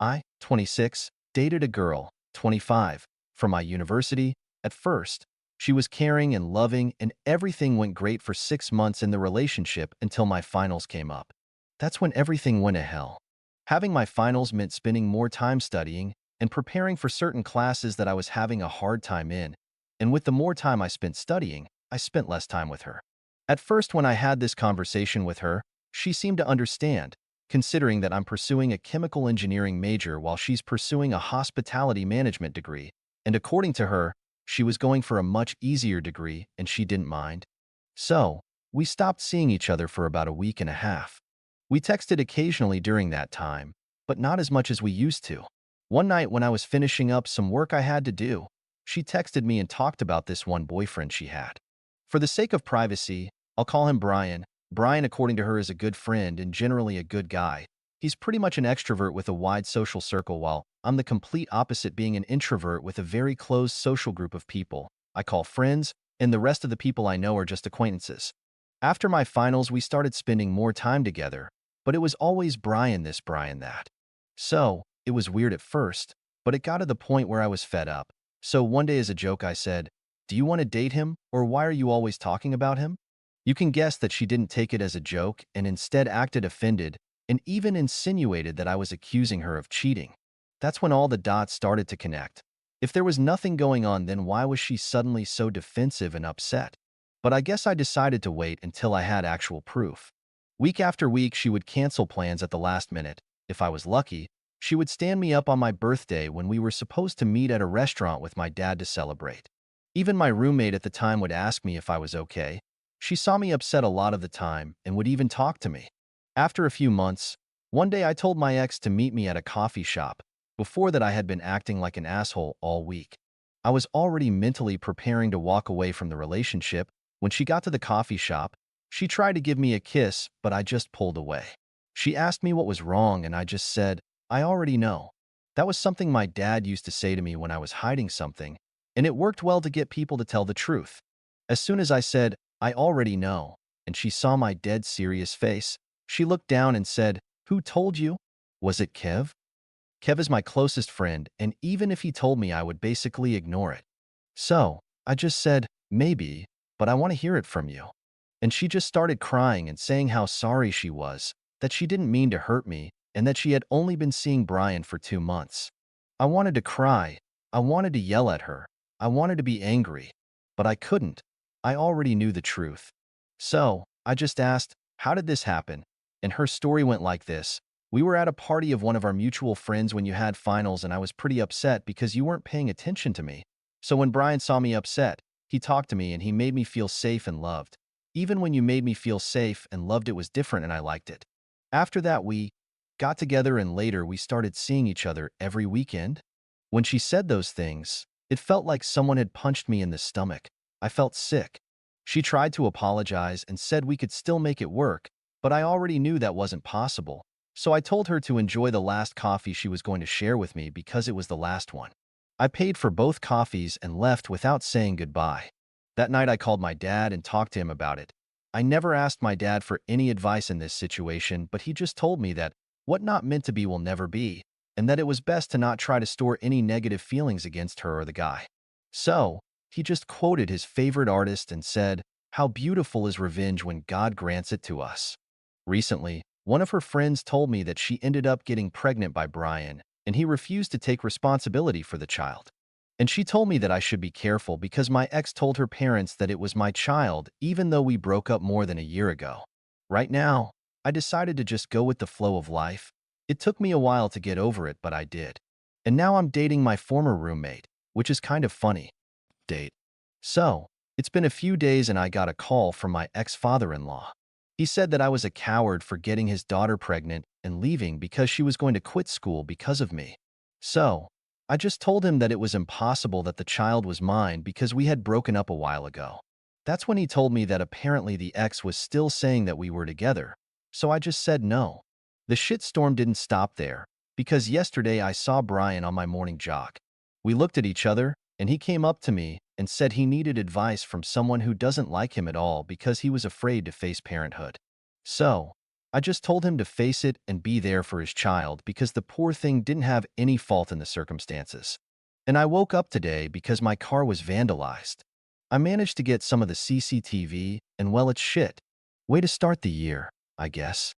I, 26, dated a girl, 25, from my university. At first, she was caring and loving, and everything went great for 6 months in the relationship until my finals came up. That's when everything went to hell. Having my finals meant spending more time studying and preparing for certain classes that I was having a hard time in, and with the more time I spent studying, I spent less time with her. At first, when I had this conversation with her, she seemed to understand, considering that I'm pursuing a chemical engineering major while she's pursuing a hospitality management degree, and according to her, she was going for a much easier degree and she didn't mind. So, we stopped seeing each other for about a week and a half. We texted occasionally during that time, but not as much as we used to. One night when I was finishing up some work I had to do, she texted me and talked about this one boyfriend she had. For the sake of privacy, I'll call him Brian. Brian, according to her, is a good friend and generally a good guy. He's pretty much an extrovert with a wide social circle, while I'm the complete opposite, being an introvert with a very closed social group of people I call friends, and the rest of the people I know are just acquaintances. After my finals, we started spending more time together, but it was always Brian this, Brian that. So, it was weird at first, but it got to the point where I was fed up. So one day as a joke, I said, "Do you want to date him, or why are you always talking about him?" You can guess that she didn't take it as a joke and instead acted offended and even insinuated that I was accusing her of cheating. That's when all the dots started to connect. If there was nothing going on, then why was she suddenly so defensive and upset? But I guess I decided to wait until I had actual proof. Week after week, she would cancel plans at the last minute. If I was lucky, she would stand me up on my birthday when we were supposed to meet at a restaurant with my dad to celebrate. Even my roommate at the time would ask me if I was okay. She saw me upset a lot of the time and would even talk to me. After a few months, one day I told my ex to meet me at a coffee shop. Before that, I had been acting like an asshole all week. I was already mentally preparing to walk away from the relationship. When she got to the coffee shop, she tried to give me a kiss, but I just pulled away. She asked me what was wrong, and I just said, "I already know." That was something my dad used to say to me when I was hiding something, and it worked well to get people to tell the truth. As soon as I said, "I already know," and she saw my dead serious face, she looked down and said, "Who told you? Was it Kev?" Kev is my closest friend, and even if he told me, I would basically ignore it. So, I just said, "Maybe, but I want to hear it from you." And she just started crying and saying how sorry she was, that she didn't mean to hurt me, and that she had only been seeing Brian for 2 months. I wanted to cry. I wanted to yell at her. I wanted to be angry. But I couldn't. I already knew the truth. So, I just asked, "How did this happen?" And her story went like this. "We were at a party of one of our mutual friends when you had finals, and I was pretty upset because you weren't paying attention to me. So when Brian saw me upset, he talked to me and he made me feel safe and loved. Even when you made me feel safe and loved, it was different and I liked it. After that, we got together and later we started seeing each other every weekend." When she said those things, it felt like someone had punched me in the stomach. I felt sick. She tried to apologize and said we could still make it work, but I already knew that wasn't possible. So I told her to enjoy the last coffee she was going to share with me because it was the last one. I paid for both coffees and left without saying goodbye. That night I called my dad and talked to him about it. I never asked my dad for any advice in this situation, but he just told me that what not meant to be will never be, and that it was best to not try to store any negative feelings against her or the guy. So, he just quoted his favorite artist and said, "How beautiful is revenge when God grants it to us." Recently, one of her friends told me that she ended up getting pregnant by Brian, and he refused to take responsibility for the child. And she told me that I should be careful because my ex told her parents that it was my child, even though we broke up more than a year ago. Right now, I decided to just go with the flow of life. It took me a while to get over it, but I did. And now I'm dating my former roommate, which is kind of funny. Date. So, it's been a few days and I got a call from my ex-father-in-law. He said that I was a coward for getting his daughter pregnant and leaving because she was going to quit school because of me. So, I just told him that it was impossible, that the child was mine because we had broken up a while ago. That's when he told me that apparently the ex was still saying that we were together. So I just said no. The shitstorm didn't stop there, because yesterday I saw Brian on my morning jog. We looked at each other, and he came up to me and said he needed advice from someone who doesn't like him at all because he was afraid to face parenthood. So, I just told him to face it and be there for his child because the poor thing didn't have any fault in the circumstances. And I woke up today because my car was vandalized. I managed to get some of the CCTV, and well, it's shit. Way to start the year, I guess.